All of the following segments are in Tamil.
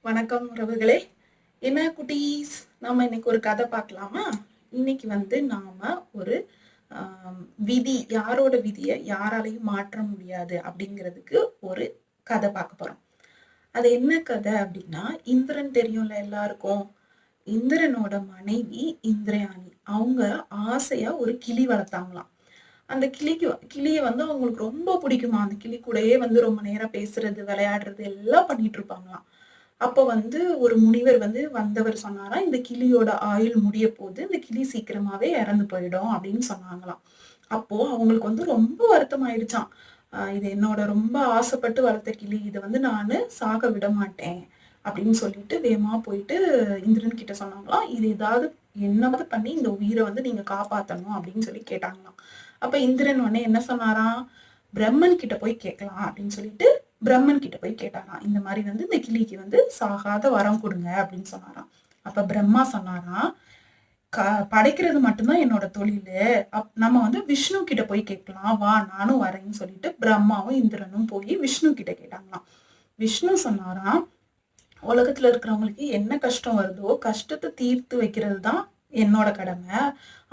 வணக்கம் உறவுகளே. என்ன குட்டீஸ், நம்ம இன்னைக்கு ஒரு கதை பார்க்கலாமா? இன்னைக்கு நாம ஒரு விதி, யாரோட விதியை யாராலையும் மாற்ற முடியாது அப்படிங்கிறதுக்கு ஒரு கதை பார்க்க போறோம். அது என்ன கதை அப்படின்னா, இந்திரன் தெரியும்ல எல்லாருக்கும். இந்திரனோட மனைவி இந்திரயாணி, அவங்க ஆசையா ஒரு கிளி வளர்த்தாங்களாம். அந்த கிளியை அவங்களுக்கு ரொம்ப பிடிக்குமா. அந்த கிளி கூடயே ரொம்ப நேரம் பேசுறது, விளையாடுறது எல்லாம் பண்ணிட்டு இருப்பாங்களாம். அப்ப ஒரு முனிவர் வந்தவர் சொன்னாராம், இந்த கிளியோட ஆயுள் முடிய போது, இந்த கிளி சீக்கிரமாவே இறந்து போயிடும் அப்படின்னு சொன்னாங்களாம். அப்போ அவங்களுக்கு ரொம்ப வருத்தம் ஆயிடுச்சாம். இது என்னோட ரொம்ப ஆசைப்பட்டு வளர்த்த கிளி, இதை நானு சாக விட மாட்டேன் அப்படின்னு சொல்லிட்டு வேகமா போயிட்டு இந்திரன் கிட்ட சொன்னாங்களாம். இது ஏதாவது என்னவாவது பண்ணி இந்த உயிரை நீங்க காப்பாத்தணும் அப்படின்னு சொல்லி கேட்டாங்களாம். அப்ப இந்திரன் உடனே என்ன சொன்னாராம், பிரம்மன் கிட்ட போய் கேட்கலாம் அப்படின்னு சொல்லிட்டு பிரம்மன் கிட்ட போய் கேட்டாராம். இந்த மாதிரி இந்த கிளிக்கு சாகாத வரம் கொடுங்க அப்படின்னு சொன்னாராம். அப்ப பிரம்மா சொன்னாராம், படைக்கிறது மட்டும்தான் என்னோட தொழில். நம்ம விஷ்ணு கிட்ட போய் கேட்கலாம், வா நானும் வரேன்னு சொல்லிட்டு பிரம்மாவும் இந்திரனும் போய் விஷ்ணு கிட்ட கேட்டாங்களாம். விஷ்ணு சொன்னாராம், உலகத்துல இருக்கிறவங்களுக்கு என்ன கஷ்டம் வருதோ கஷ்டத்தை தீர்த்து வைக்கிறது தான் என்னோட கடமை.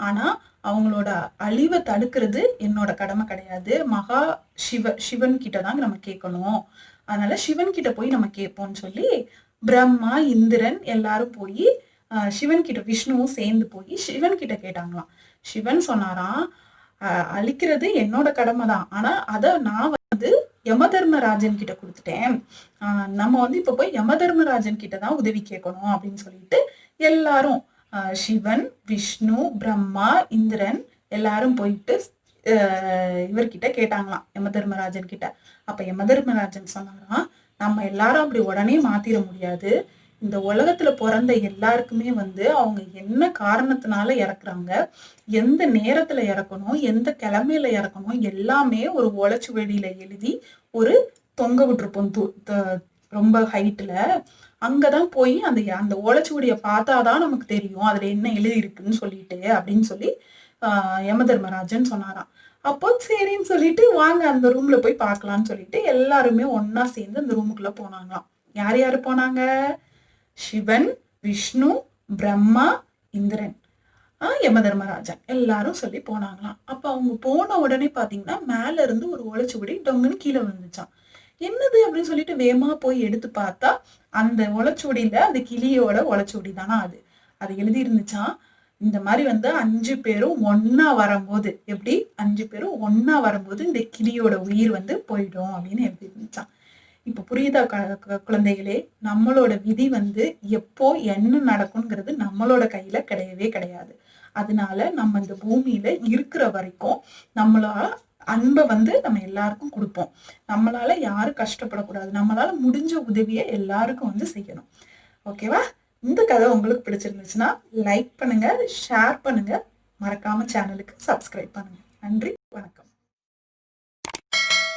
ஆனா அவங்களோட அழிவை தடுக்கிறது என்னோட கடமை கிடையாது. மகா சிவன் கிட்டதான் நம்ம கேட்கணும். அதனால சிவன் கிட்ட போய் நம்ம கேட்போம்னு சொல்லி பிரம்மா இந்திரன் எல்லாரும் போய் சிவன் கிட்ட, விஷ்ணுவும் சேர்ந்து போய் சிவன் கிட்ட கேட்டாங்களாம். சிவன் சொன்னாராம், அழிக்கிறது என்னோட கடமை தான், ஆனா அத நான் யமதர்மராஜன் கிட்ட கொடுத்துட்டேன். நம்ம இப்ப போய் யமதர்மராஜன் கிட்டதான் உதவி கேட்கணும் அப்படின்னு சொல்லிட்டு எல்லாரும் சிவன், விஷ்ணு, பிரம்மா, இந்திரன் எல்லாரும் போயிட்டு இவர்கிட்ட கேட்டாங்களாம், யமதர்மராஜன் கிட்ட. அப்ப யமதர்மராஜன் சொன்னாராம், நம்ம எல்லாரும் அப்படி உடனே மாத்திர முடியாது. இந்த உலகத்துல பிறந்த எல்லாருக்குமே அவங்க என்ன காரணத்தினால இறக்குறாங்க, எந்த நேரத்துல இறக்கணும், எந்த கிழமையில இறக்கணும், எல்லாமே ஒரு ஓலைச்சுவடியில எழுதி ஒரு தொங்க விட்டுருப்போம் ரொம்ப ஹைட்ல. அங்கதான் போய் அந்த ஓலைச்சுவடியை பார்த்தாதான் நமக்கு தெரியும் அதுல என்ன எழுதி இருக்குன்னு சொல்லிட்டு அப்படின்னு சொல்லி யமதர்மராஜன் சொன்னாராம். அப்போ சரின்னு சொல்லிட்டு வாங்க அந்த ரூம்ல போய் பார்க்கலாம்னு சொல்லிட்டு எல்லாருமே ஒன்னா சேர்ந்து அந்த ரூமுக்குள்ள போனாங்களாம். யார் யாரு போனாங்க? சிவன், விஷ்ணு, பிரம்மா, இந்திரன், யமதர்மராஜன் எல்லாரும் சொல்லி போனாங்களாம். அப்ப அவங்க போன உடனே பாத்தீங்கன்னா மேல இருந்து ஒரு ஓலைச்சுவடி டொங்குன்னு கீழே வந்துச்சான். என்னது அப்படின்னு சொல்லிட்டு வேகமா போய் எடுத்து பார்த்தா அந்த ஓலைச்சுவடியில அந்த கிளியோட ஓலைச்சுவடி தானா அது. அது எழுதி இருந்துச்சான், இந்த மாதிரி 5 பேரும் ஒன்னா வரும்போது, எப்படி 5 பேரும் ஒன்னா வரும்போது இந்த கிளியோட உயிர் போயிடும் அப்படின்னு எழுதி இருந்துச்சான். இப்ப புரியுதா குழந்தைகளே? நம்மளோட விதி எப்போ என்ன நடக்கும்ங்கிறது நம்மளோட கையில கிடையவே கிடையாது. அதனால நம்ம இந்த பூமியில இருக்கிற வரைக்கும் நம்மளால அன்பை நம்ம எல்லாருக்கும் கொடுப்போம். நம்மளால யாரும் கஷ்டப்படக்கூடாது. நம்மளால முடிஞ்ச உதவியை எல்லாருக்கும் செய்யணும். ஓகேவா? இந்த கதை உங்களுக்கு பிடிச்சிருந்துச்சுன்னா லைக் பண்ணுங்க, ஷேர் பண்ணுங்க, மறக்காம சேனலுக்கு சப்ஸ்கிரைப் பண்ணுங்க. நன்றி, வணக்கம்.